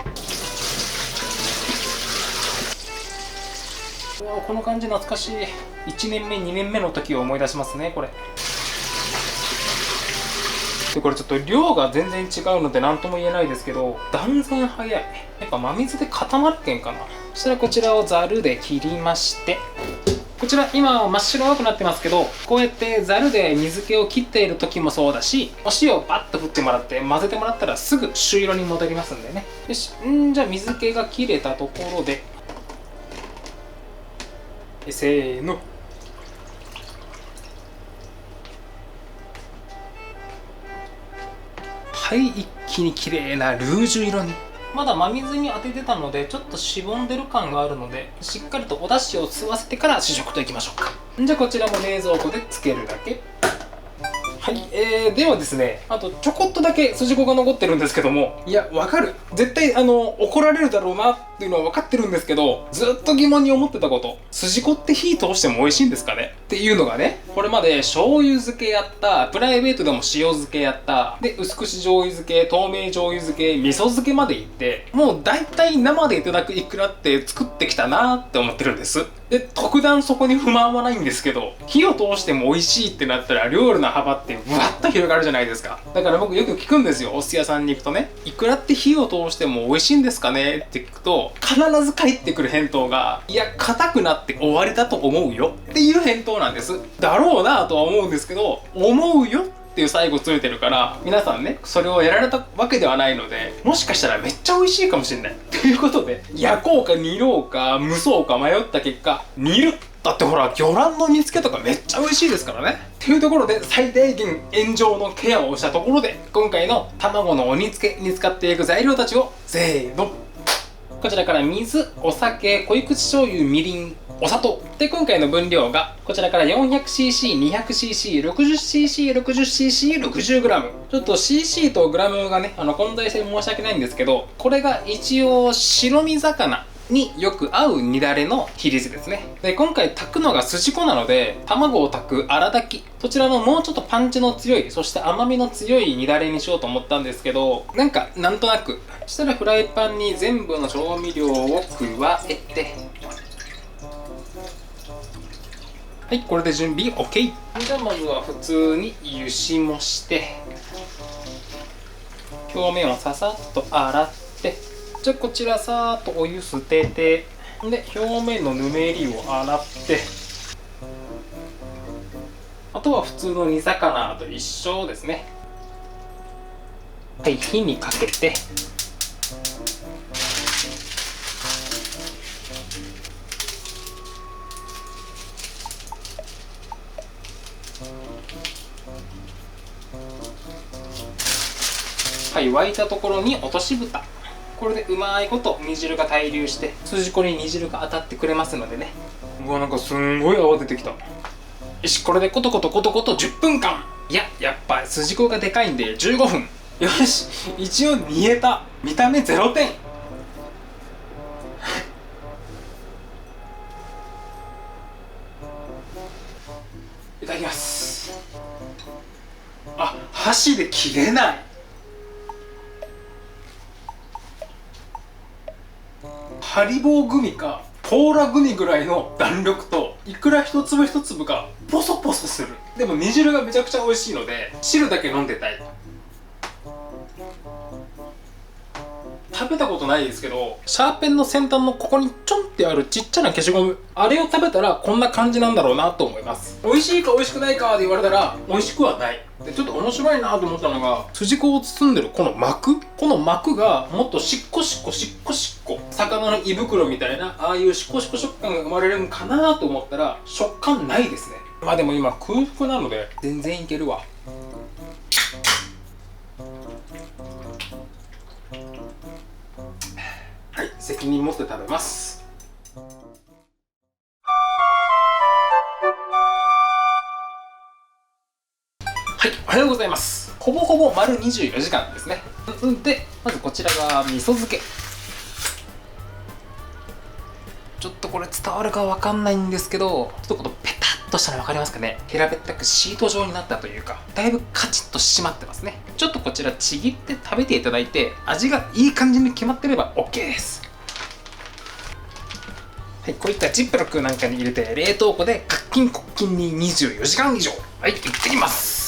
この感じ懐かしい。1年目2年目の時を思い出しますね、これ。でこれちょっと量が全然違うので何とも言えないですけど、断然早い。やっぱ真水で固まるけんかな。そしたらこちらをざるで切りまして、こちら今真っ白くなってますけど、こうやってざるで水気を切っている時もそうだし、お塩をバッと振ってもらって混ぜてもらったらすぐ朱色に戻りますんでね。よし、じゃあ水気が切れたところで、せーの。はい、一気に綺麗なルージュ色に。まだ真水に当ててたのでちょっとしぼんでる感があるので、しっかりとお出汁を吸わせてから試食といきましょうか。じゃあこちらも冷蔵庫でつけるだけ。はい、ではですね、あとちょこっとだけ筋子が残ってるんですけども、いやわかる、絶対怒られるだろうなっていうのは分かってるんですけど、ずっと疑問に思ってたこと、筋子って火通しても美味しいんですかねっていうのがね、これまで醤油漬けやった、プライベートでも塩漬けやった、で薄口醤油漬け、透明醤油漬け、味噌漬けまでいって、もう大体生でいただくイクラって作ってきたなーって思ってるんです。で特段そこに不満はないんですけど、火を通しても美味しいってなったら料理の幅ってブワッと広がるじゃないですか。だから僕よく聞くんですよ、お寿司屋さんに行くとね、イクラって火を通しても美味しいんですかねって聞くと、必ず返ってくる返答が、いや硬くなって終わりだと思うよっていう返答なんです。だろうなとは思うんですけど、思うよっていう最後ついてるから、皆さんねそれをやられたわけではないので、もしかしたらめっちゃ美味しいかもしれないということで、焼こうか煮ろうか蒸そうか迷った結果、煮る。だってほら魚卵の煮付けとかめっちゃ美味しいですからね。っていうところで最大限炎上のケアをしたところで、今回の卵のお煮付けに使っていく材料たちをせーの。こちらから水、お酒、濃い口醤油、みりん、お砂糖で、今回の分量がこちらから 400cc、200cc、60cc、60g。 ちょっと cc とグラムがね混在して申し訳ないんですけど、これが一応白身魚によく合う煮だれの比率ですね。で、今回炊くのが筋子なので、卵を炊く粗炊き、そちらのもうちょっとパンチの強い、そして甘みの強い煮だれにしようと思ったんですけど、なんとなく、そしたらフライパンに全部の調味料を加えて、はい、これで準備 OK。 じゃあまずは普通に湯霜して、表面をささっと洗って、じゃあこちらさーっとお湯捨てて、で表面のぬめりを洗って、あとは普通の煮魚と一緒ですね。はい、火にかけて、はい、沸いたところに落とし蓋。これでうまいこと煮汁が対流して筋子に煮汁が当たってくれますのでね。うわ、なんかすんごい泡出てきた。よし、これでコトコトコトコト10分間。いや、やっぱ筋子がでかいんで15分。よし、一応煮えた。見た目0点。いただきます。あ、箸で切れない。ハリボーグミかポーラグミぐらいの弾力と、いくら一粒一粒がポソポソする。でも煮汁がめちゃくちゃ美味しいので汁だけ飲んでたい。食べたことないですけど、シャーペンの先端のここにちょんってあるちっちゃな消しゴム、あれを食べたらこんな感じなんだろうなと思います。美味しいか美味しくないかで言われたら美味しくはない。でちょっと面白いなと思ったのが、筋子を包んでるこの膜がもっとしっこ魚の胃袋みたいな、ああいうしこしこ食感が生まれるんかなと思ったら食感ないですね。まあでも今空腹なので全然いけるわ。はい、責任持って食べます。はい、おはようございます。ほぼほぼ丸24時間ですね。で、まずこちらが味噌漬け。ちょっとこれ伝わるかわかんないんですけど、ちょっとこのペタッとしたの分かりますかね。平べったくシート状になったというか、だいぶカチッと締まってますね。ちょっとこちらちぎって食べていただいて、味がいい感じに決まってれば OK です。はい、こういったジップロックなんかに入れて冷凍庫でカッキンコッキンに24時間以上。はい、行ってきます。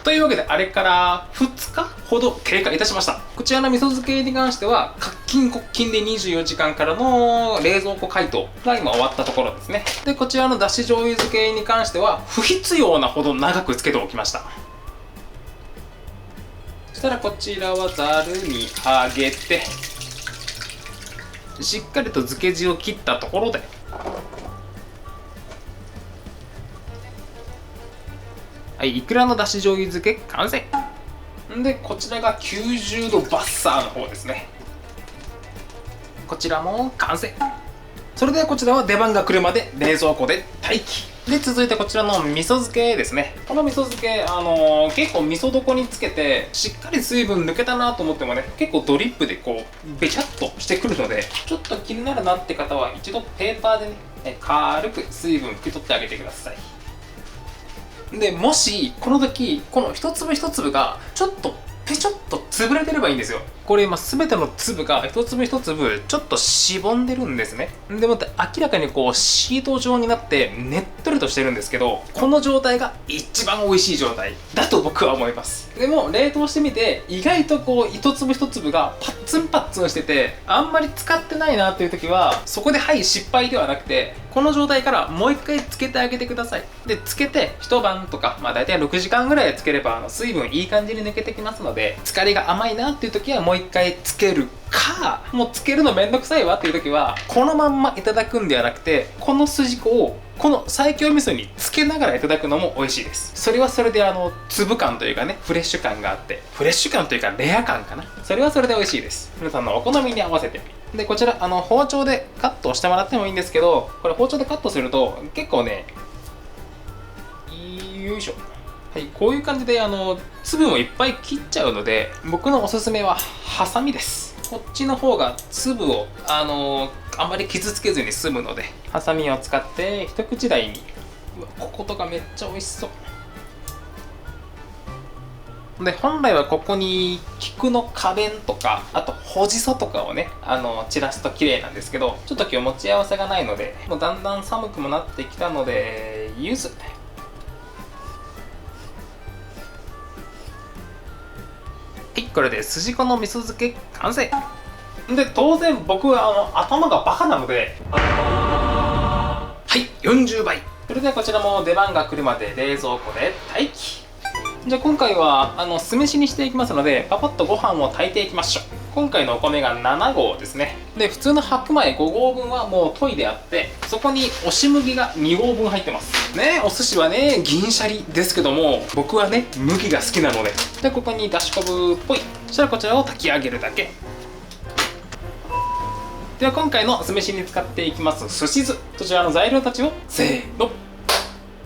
というわけで、あれから2日ほど経過いたしました。こちらの味噌漬けに関しては、カッキンコッキンで24時間からの冷蔵庫解凍が今終わったところですね。で、こちらのだし醤油漬けに関しては、不必要なほど長く漬けておきました。そしたらこちらはざるにあげて、しっかりと漬け地を切ったところで、はい、いくらのだし醤油漬け完成。で、こちらが90度バッサーの方ですね。こちらも完成。それではこちらは出番が来るまで冷蔵庫で待機。で、続いてこちらの味噌漬けですね。この味噌漬け、結構味噌床につけてしっかり水分抜けたなと思ってもね、結構ドリップでこうべちゃっとしてくるので、ちょっと気になるなって方は一度ペーパーでね、軽く水分拭き取ってあげてください。で、もしこの時この一粒一粒がちょっとペチョッと潰れてればいいんですよ。これ今全ての粒が一粒一粒ちょっとしぼんでるんですね。でもって明らかにこうシート状になってねっとりとしてるんですけど、この状態が一番美味しい状態だと僕は思います。でも冷凍してみて意外とこう一粒一粒がパッツンパッツンしてて、あんまり使ってないなっていう時はそこではい失敗ではなくて、この状態からもう一回つけてあげてください。で、つけて一晩とか、まあ大体6時間ぐらいつければ水分いい感じに抜けてきますので、疲れが甘いなっていう時はもう一回つけるか、もうつけるのめんどくさいわっていう時はこのまんまいただくんではなくて、この筋子をこの西京味噌につけながらいただくのも美味しいです。それはそれで粒感というかね、フレッシュ感があって、フレッシュ感というかレア感かな、それはそれで美味しいです。皆さんのお好みに合わせて。で、こちら包丁でカットしてもらってもいいんですけど、これ包丁でカットすると結構ね、よいしょ、はい、こういう感じで粒もいっぱい切っちゃうので、僕のおすすめはハサミです。こっちの方が粒をあまり傷つけずに済むので、ハサミを使って一口大に。うわ、こことかめっちゃ美味しそう。で、本来はここに菊の花弁とか、あとほじそとかをね、散らすと綺麗なんですけど、ちょっと今日持ち合わせがないので、もうだんだん寒くもなってきたので、柚子。はい、これで筋子の味噌漬け完成。で、当然僕は頭がバカなので、はい、40倍。それではこちらも出番が来るまで冷蔵庫で待機。じゃあ今回は酢飯にしていきますので、パパッとご飯を炊いていきましょう。今回のお米が7合ですね。で、普通の白米5合分はもう研いであって、そこに押し麦が2合分入ってますね。お寿司はね、銀シャリですけども、僕はね、麦が好きなので。で、ここにだし昆布っぽい。そしたらこちらを炊き上げるだけ。では今回の酢飯に使っていきますすし酢、そちらの材料たちをせーの。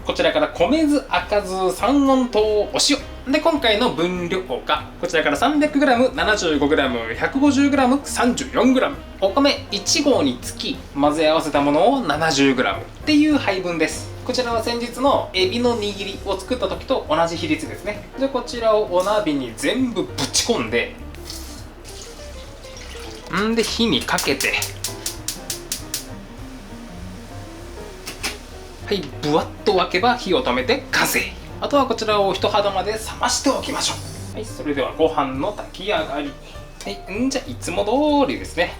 こちらから米酢、赤酢、三温糖、お塩で、今回の分量がこちらから 300g、75g、150g、34g、 お米1合につき混ぜ合わせたものを 70g っていう配分です。こちらは先日のエビの握りを作った時と同じ比率ですね。で、こちらをお鍋に全部ぶち込んで、で火にかけて、はい、ぶわっと沸けば火を止めて完成。あとはこちらを人肌まで冷ましておきましょう。はい、それではご飯の炊き上がり。はい、じゃあいつも通りですね。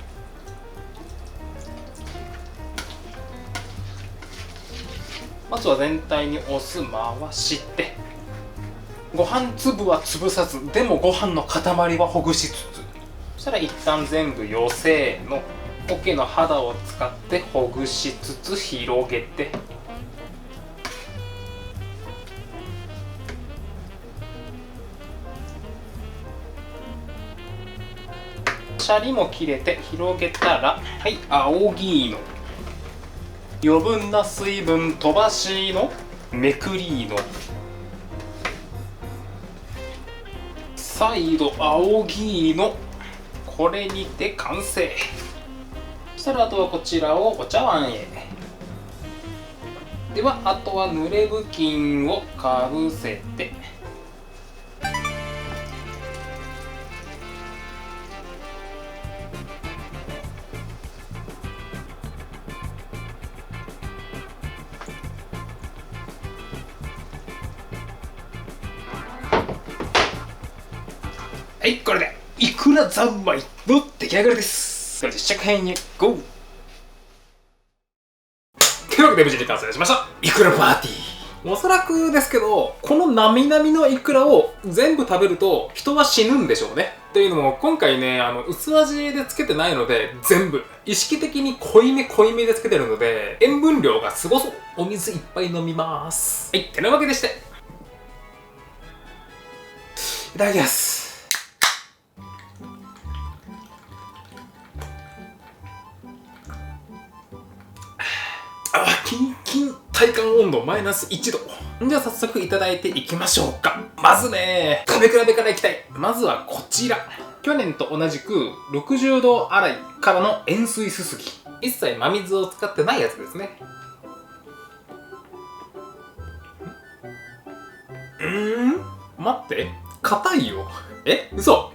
まずは全体にお酢回して、ご飯粒は潰さず、でもご飯の塊はほぐしつつ、そしたら一旦全部よせーの。桶の肌を使ってほぐしつつ広げて、シャリも切れて広げたら、はい、青ギーの余分な水分飛ばしのめくりの再度青ギーのこれにて完成。そしたらあとはこちらをお茶碗へ。ではあとは濡れ布巾をかぶせて、はい、これでいくら三昧の出来上がりです。それで試食編へゴー。というわけで無事に完成しました、いくらパーティー。おそらくですけど、このなみなみのいくらを全部食べると人は死ぬんでしょうね。というのも今回ね、薄味でつけてないので、全部意識的に濃いめでつけてるので、塩分量がすごそう。お水いっぱい飲みます。はい、てなわけでして、いただきます。キンキン、体感温度マイナス1度。じゃあ早速いただいていきましょうか。まずね、食べ比べからいきたい。まずはこちら。去年と同じく60度洗いからの塩水すすぎ。一切真水を使ってないやつですね。待って、硬いよ。嘘。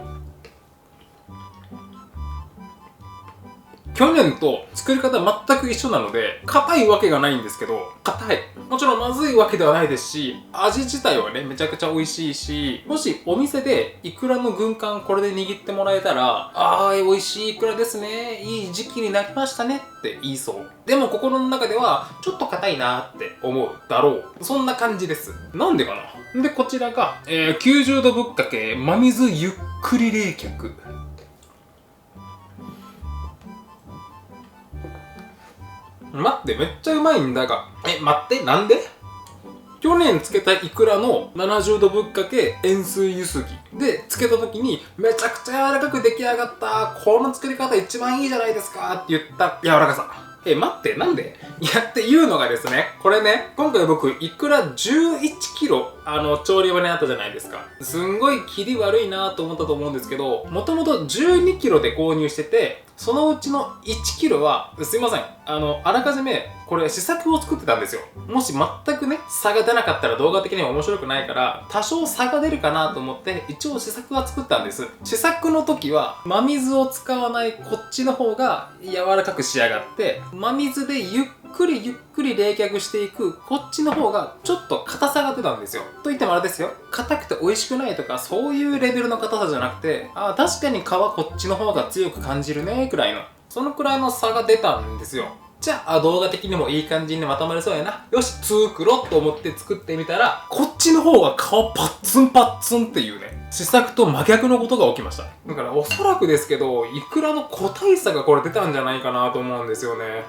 去年と作り方全く一緒なので、硬いわけがないんですけど、硬い。もちろんまずいわけではないですし、味自体はね、めちゃくちゃ美味しいし、もしお店でイクラの軍艦これで握ってもらえたら、美味しいイクラですね。いい時期になりましたねって言いそう。でも心の中では、ちょっと硬いなって思うだろう。そんな感じです。なんでかな。で、こちらが、90度ぶっかけ、真水ゆっくり冷却。待って、めっちゃうまいんだが。待って、なんで？去年つけたイクラの70度ぶっかけ塩水ゆすぎでつけた時にめちゃくちゃ柔らかく出来上がった、この作り方一番いいじゃないですかって言った柔らかさ。待って、なんで？っていうのがですね、これね、今回僕イクラ11キロ調理場にあったじゃないですか。すんごい切り悪いなと思ったと思うんですけど、もともと12キロで購入してて、そのうちの1キロは、すいません。あらかじめ、これ試作を作ってたんですよ。もし全くね、差が出なかったら動画的には面白くないから、多少差が出るかなと思って、一応試作は作ったんです。試作の時は、真水を使わないこっちの方が柔らかく仕上がって、真水でゆっくり冷却していくこっちの方がちょっと硬さが出たんですよ。と言ってもあれですよ。硬くて美味しくないとかそういうレベルの硬さじゃなくて、確かに皮こっちの方が強く感じるねくらいの、そのくらいの差が出たんですよ。じゃあ動画的にもいい感じにまとまりそうやな。よし、作ろうと思って作ってみたら、こっちの方が皮パッツンパッツンっていうね、試作と真逆のことが起きました。だからおそらくですけど、イクラの個体差がこれ出たんじゃないかなと思うんですよね。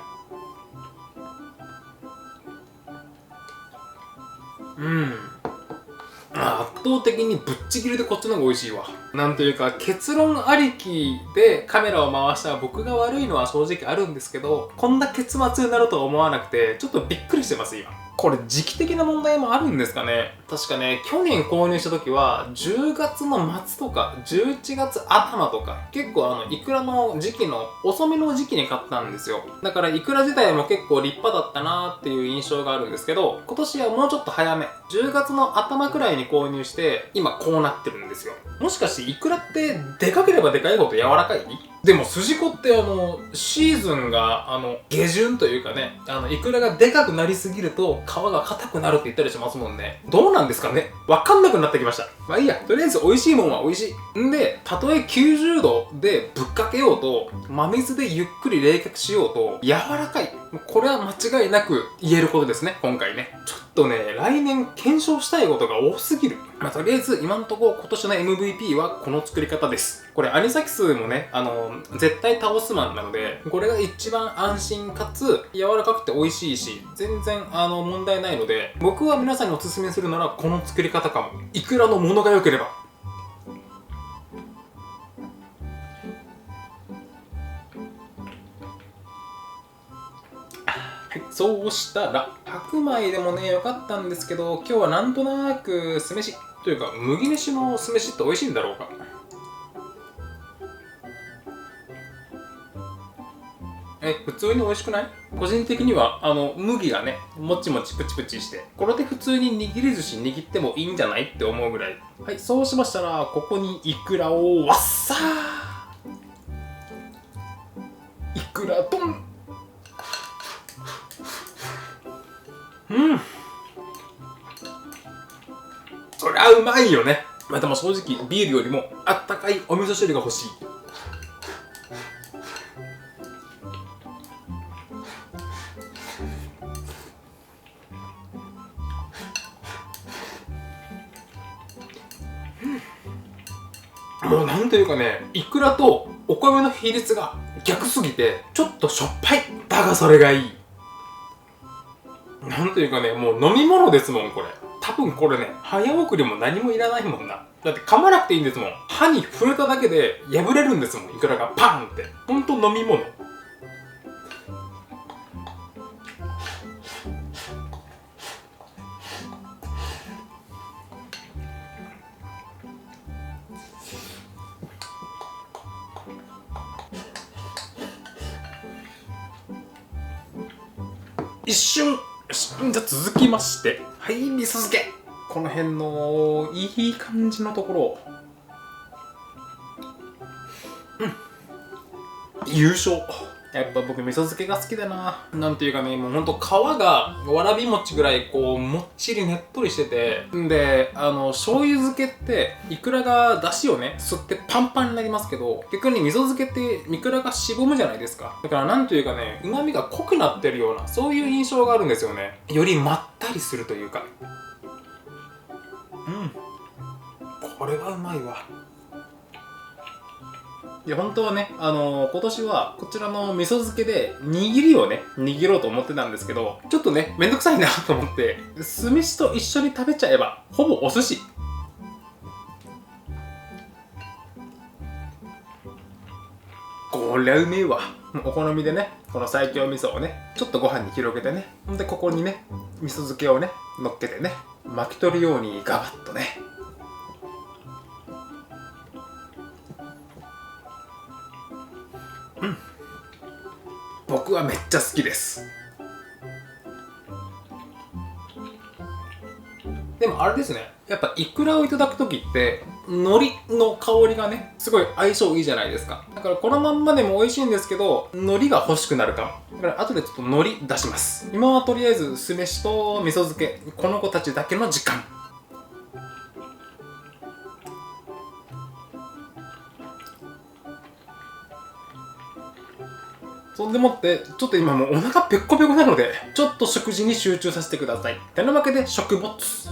圧倒的にぶっちぎりでこっちの方が美味しいわ。なんというか結論ありきでカメラを回した僕が悪いのは正直あるんですけど、こんな結末になるとは思わなくてちょっとびっくりしてます今。これ時期的な問題もあるんですかね。確かね、去年購入した時は10月の末とか11月頭とか、結構イクラの時期の遅めの時期に買ったんですよ。だからイクラ自体も結構立派だったなーっていう印象があるんですけど、今年はもうちょっと早め、10月の頭くらいに購入して今こうなってるんですよ。もしかしてイクラってでかければでかいほど柔らかい？でも筋子ってシーズンが下旬というかね、イクラがでかくなりすぎると皮が硬くなるって言ったりしますもんね。どうなんですかね、わかんなくなってきました。まあいいや、とりあえず美味しいもんは美味しいんで、たとえ90度でぶっかけようと真水でゆっくり冷却しようと柔らかい、これは間違いなく言えることですね。今回ね、ちょっとね、来年検証したいことが多すぎる。まあとりあえず今んとこ今年の MVP はこの作り方です。これアニサキスもね、絶対倒すマンなので、これが一番安心かつ柔らかくて美味しいし、全然問題ないので、僕は皆さんにおすすめするならこの作り方かも。いくらのものが良ければ。はい、そうしたら白米でもね良かったんですけど、今日はなんとなく酢飯というか麦飯の酢飯って美味しいんだろうか。普通に美味しくない？個人的には麦がねもちもちプチプチして、これで普通に握り寿司握ってもいいんじゃないって思うぐらい。はい、そうしましたらここにイクラをわっさー、イクラドン。そりゃうまいよね。まあでも正直ビールよりもあったかいお味噌汁が欲しい。もうなんというかね、イクラとお米の比率が逆すぎてちょっとしょっぱい。だがそれがいい。なんというかね、もう飲み物ですもんこれ。多分これね、早送りも何もいらないもんな。だって噛まなくていいんですもん。歯に触れただけで破れるんですもん、イクラがパーンって。ほんと飲み物。一瞬。じゃあ続きまして、はい、味噌漬け。この辺のいい感じのところ、優勝。やっぱ僕味噌漬けが好きだな。なんていうかね、もうほんと皮がわらび餅ぐらいこうもっちりねっとりしてて、んで醤油漬けってイクラが出汁をね吸ってパンパンになりますけど、逆に味噌漬けってイクラがしぼむじゃないですか。だからなんというかね、旨味が濃くなってるようなそういう印象があるんですよね。よりまったりするというか、これはうまいわ。いや本当はね、今年はこちらの味噌漬けで握りをね握ろうと思ってたんですけど、ちょっとねめんどくさいなと思って酢飯と一緒に食べちゃえばほぼお寿司。こりゃうめえわ。お好みでね、この西京味噌をねちょっとご飯に広げてね、ほんでここにね味噌漬けをね乗っけてね、巻き取るようにガバッとね。僕はめっちゃ好きです。でもあれですね、やっぱイクラをいただく時って海苔の香りがねすごい相性いいじゃないですか。だからこのまんまでも美味しいんですけど、海苔が欲しくなるかも。だから後でちょっと海苔出します。今はとりあえず酢飯と味噌漬け、この子たちだけの時間。そんでもってちょっと今もうお腹ペッコペコなので、ちょっと食事に集中させてください。てなわけで食没。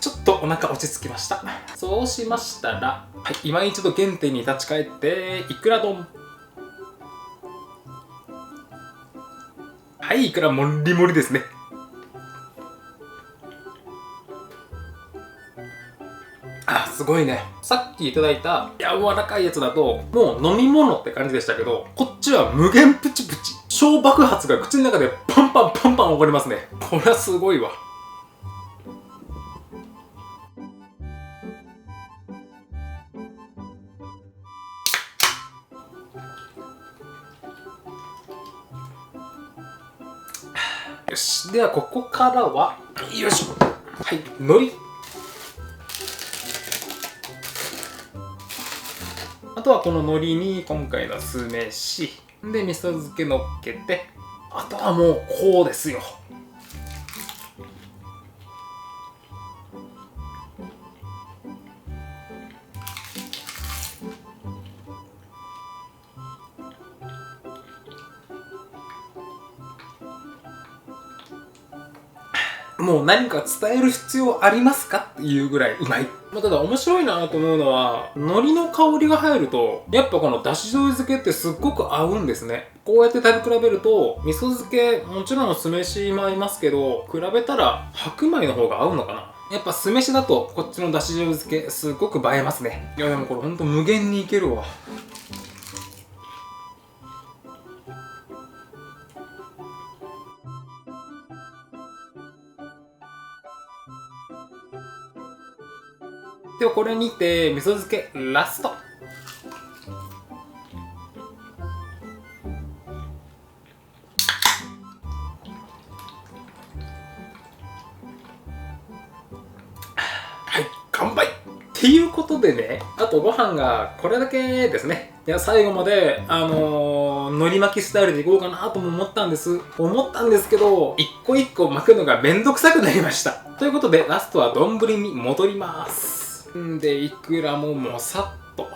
ちょっとお腹落ち着きました。そうしましたら、はい、今一度原点に立ち返っていくら丼。はい、いくらもりもりですね。あ、すごいね。さっきいただいた柔らかいやつだともう飲み物って感じでしたけど、こっちは無限プチプチ小爆発が口の中でパンパンパンパン起こりますね。これはすごいわ。よし、ではここからはよいしょ、はい、海苔。あとはこの海苔に今回の酢飯で味噌漬け乗っけて、あとはもうこうですよ。もう何か伝える必要ありますかっていうぐらいうまい。ただ面白いなと思うのは、海苔の香りが入るとやっぱこのだし醤油漬けってすっごく合うんですね。こうやって食べ比べると味噌漬けもちろん酢飯も合いますけど、比べたら白米の方が合うのかな。やっぱ酢飯だとこっちのだし醤油漬けすっごく映えますね。いやでもこれほんと無限にいけるわ。ではこれにて味噌漬けラスト。はい、乾杯っていうことでね、あとご飯がこれだけですね。いや最後まで海苔巻きスタイルでいこうかなとも思ったんですけど、一個一個巻くのがめんどくさくなりました。ということでラストは丼に戻ります。んでいくらももさっと。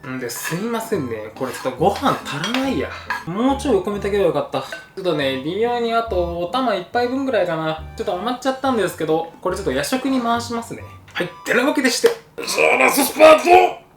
んですいませんね、これちょっとご飯足らないや。もうちょいお米炊けばよかった。ちょっとね微妙にあとお玉1杯分ぐらいかな、ちょっと余っちゃったんですけど、これちょっと夜食に回しますね。はい、てなわけでしてさあラストスパート。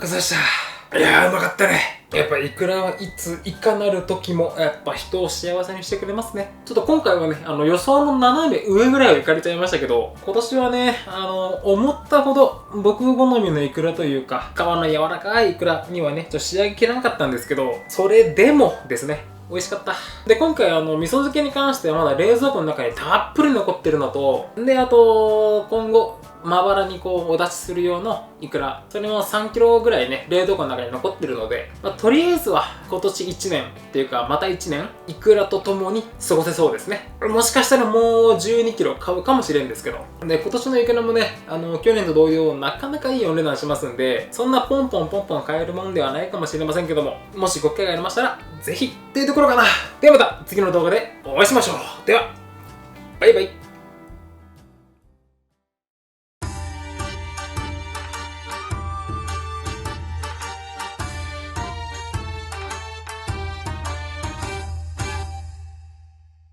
ごちそうさまでした。いやーうまかったね。やっぱイクラはいついかなる時もやっぱ人を幸せにしてくれますね。ちょっと今回はね予想の斜め上ぐらいをいかれちゃいましたけど、今年はね思ったほど僕好みのイクラというか皮の柔らかいイクラにはねちょっと仕上げきれなかったんですけど、それでもですね美味しかった。で今回味噌漬けに関してはまだ冷蔵庫の中にたっぷり残ってるのと、であと今後まばらにこうお出しする用のイクラ、それも3キロぐらいね冷蔵庫の中に残ってるので、とりあえずは今年1年っていうかまた1年イクラと共に過ごせそうですね。もしかしたらもう12キロ買うかもしれんですけど、で今年のイクラもね去年と同様なかなかいいお値段しますんで、そんなポンポンポンポン買えるもんではないかもしれませんけども、もしご機会がありましたらぜひっていうところかな。ではまた次の動画でお会いしましょう。ではバイバイ。